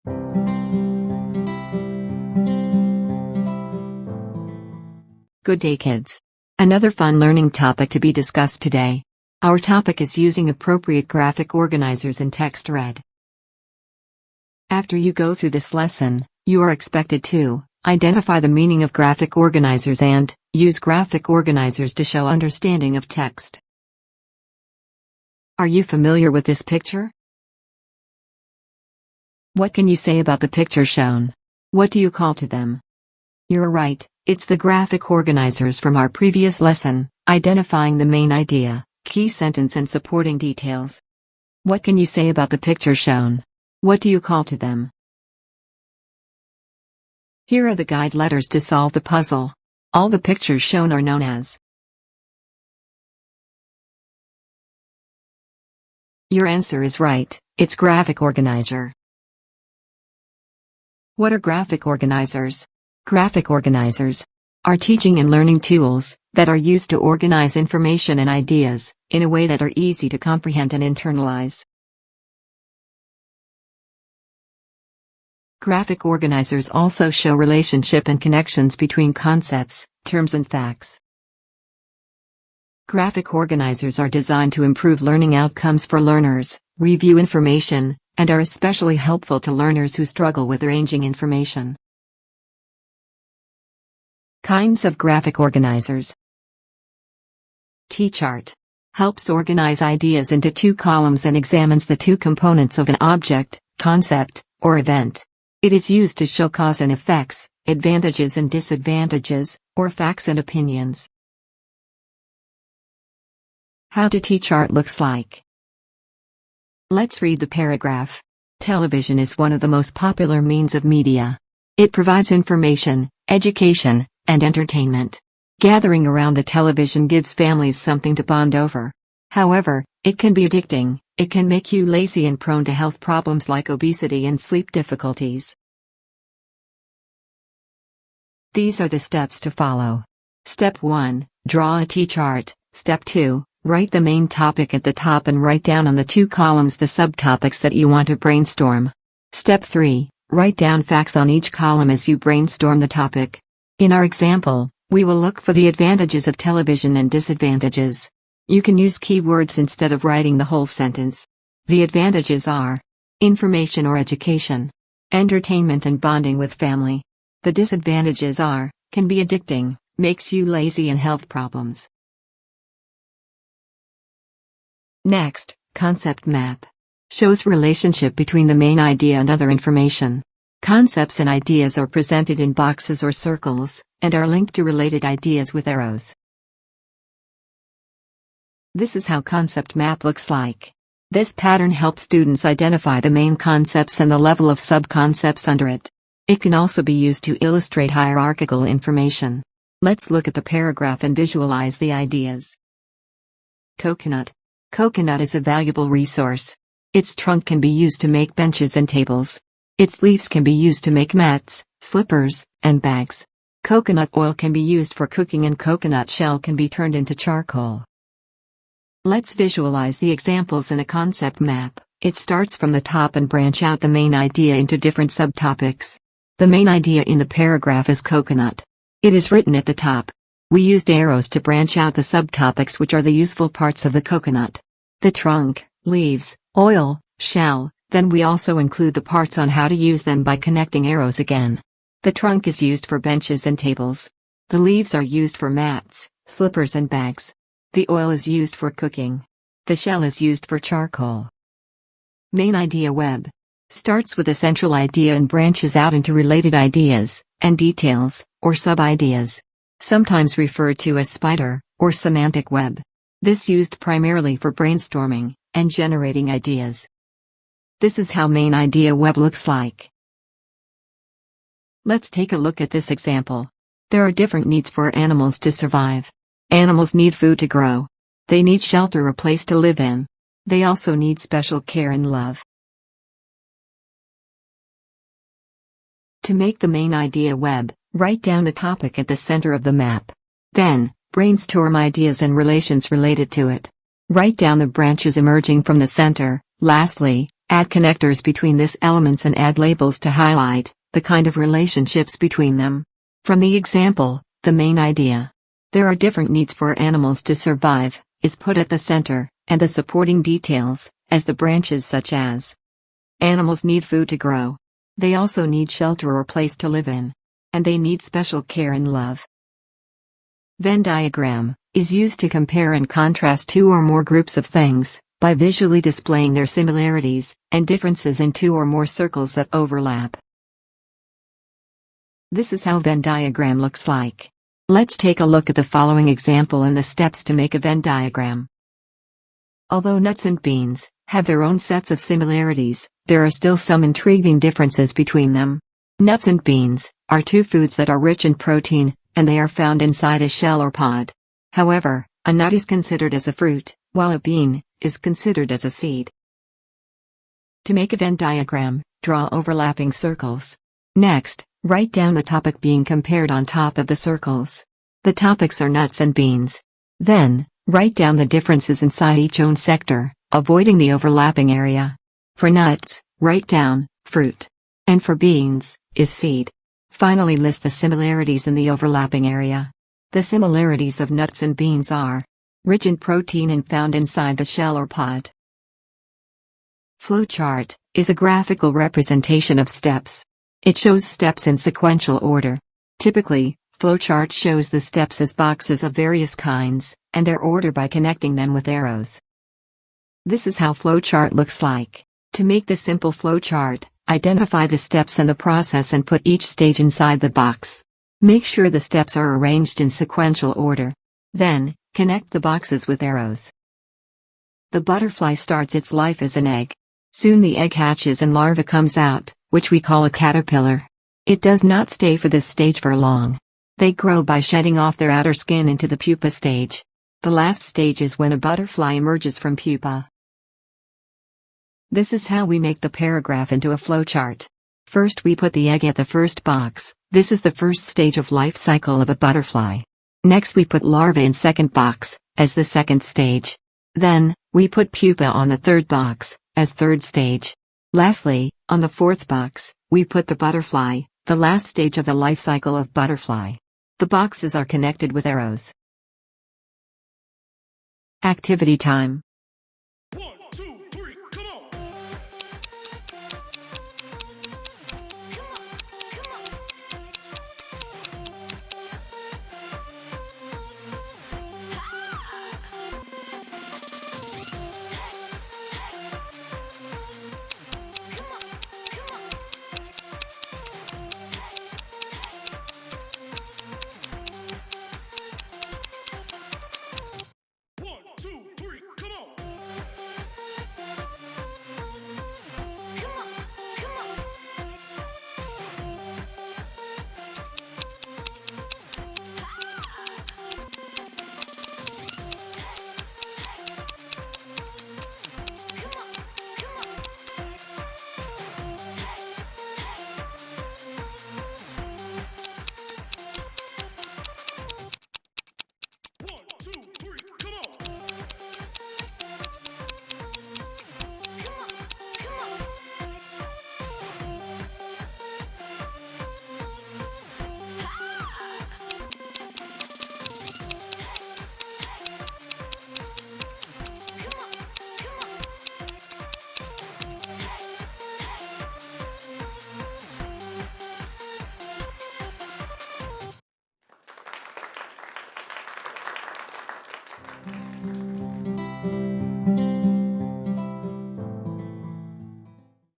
Good day, kids. Another fun learning topic to be discussed today. Our topic is using appropriate graphic organizers in text read. After you go through this lesson, you are expected to identify the meaning of graphic organizers and use graphic organizers to show understanding of text. Are you familiar with this picture? What can you say about the picture shown? What do you call to them? You're right, it's the graphic organizers from our previous lesson, identifying the main idea, key sentence and supporting details. What can you say about the picture shown? What do you call to them? Here are the guide letters to solve the puzzle. All the pictures shown are known as. Your answer is right, it's graphic organizer. What are graphic organizers? Graphic organizers are teaching and learning tools that are used to organize information and ideas in a way that are easy to comprehend and internalize. Graphic organizers also show relationship and connections between concepts, terms and facts. Graphic organizers are designed to improve learning outcomes for learners, review information, and are especially helpful to learners who struggle with arranging information. Kinds of graphic organizers. T-chart helps organize ideas into two columns and examines the two components of an object, concept, or event. It is used to show cause and effects, advantages and disadvantages, or facts and opinions. How the T-chart looks like. Let's read the paragraph. Television is one of the most popular means of media. It provides information, education, and entertainment. Gathering around the television gives families something to bond over. However, it can be addicting, it can make you lazy and prone to health problems like obesity and sleep difficulties. These are the steps to follow. Step 1, draw a T-chart. Step 2, write the main topic at the top and write down on the two columns the subtopics that you want to brainstorm. Step 3, write down facts on each column as you brainstorm the topic. In our example, we will look for the advantages of television and disadvantages. You can use keywords instead of writing the whole sentence. The advantages are information or education, entertainment and bonding with family. The disadvantages are can be addicting, makes you lazy and health problems. Next, concept map shows relationship between the main idea and other information. Concepts and ideas are presented in boxes or circles, and are linked to related ideas with arrows. This is how concept map looks like. This pattern helps students identify the main concepts and the level of sub-concepts under it. It can also be used to illustrate hierarchical information. Let's look at the paragraph and visualize the ideas. Coconut. Coconut is a valuable resource. Its trunk can be used to make benches and tables. Its leaves can be used to make mats, slippers, and bags. Coconut oil can be used for cooking and coconut shell can be turned into charcoal. Let's visualize the examples in a concept map. It starts from the top and branch out the main idea into different subtopics. The main idea in the paragraph is coconut. It is written at the top. We used arrows to branch out the subtopics which are the useful parts of the coconut. The trunk, leaves, oil, shell. Then we also include the parts on how to use them by connecting arrows again. The trunk is used for benches and tables. The leaves are used for mats, slippers and bags. The oil is used for cooking. The shell is used for charcoal. Main idea web starts with a central idea and branches out into related ideas and details, or sub-ideas. Sometimes referred to as spider, or semantic web. This used primarily for brainstorming and generating ideas. This is how main idea web looks like. Let's take a look at this example. There are different needs for animals to survive. Animals need food to grow. They need shelter or place to live in. They also need special care and love. To make the main idea web, write down the topic at the center of the map. Then, brainstorm ideas and relations related to it. Write down the branches emerging from the center. Lastly, Add connectors between these elements and add labels to highlight the kind of relationships between them. From the example, the main idea. There are different needs for animals to survive, is put at the center, and the supporting details, as the branches such as animals need food to grow. They also need shelter or place to live in. And they need special care and love. Venn diagram is used to compare and contrast two or more groups of things, by visually displaying their similarities and differences in two or more circles that overlap. This is how Venn diagram looks like. Let's take a look at the following example and the steps to make a Venn diagram. Although nuts and beans have their own sets of similarities, there are still some intriguing differences between them. Nuts and beans are two foods that are rich in protein, and they are found inside a shell or pod. However, a nut is considered as a fruit, while a bean is considered as a seed. To make a Venn diagram, draw overlapping circles. Next, write down the topic being compared on top of the circles. The topics are nuts and beans. Then, write down the differences inside each own sector, avoiding the overlapping area. For nuts, write down fruit. And for beans, is seed. Finally, list the similarities in the overlapping area. The similarities of nuts and beans are rich in protein and found inside the shell or pod. Flowchart is a graphical representation of steps. It shows steps in sequential order. Typically, flowchart shows the steps as boxes of various kinds, and their order by connecting them with arrows. This is how flowchart looks like. To make the simple flowchart, identify the steps in the process and put each stage inside the box. Make sure the steps are arranged in sequential order. Then, connect the boxes with arrows. The butterfly starts its life as an egg. Soon the egg hatches and larva comes out, which we call a caterpillar. It does not stay for this stage for long. They grow by shedding off their outer skin into the pupa stage. The last stage is when a butterfly emerges from pupa. This is how we make the paragraph into a flowchart. First we put the egg at the first box. This is the first stage of life cycle of a butterfly. Next we put larva in second box, as the second stage. Then, we put pupa on the third box, as third stage. Lastly, on the fourth box, we put the butterfly, the last stage of the life cycle of butterfly. The boxes are connected with arrows. Activity time.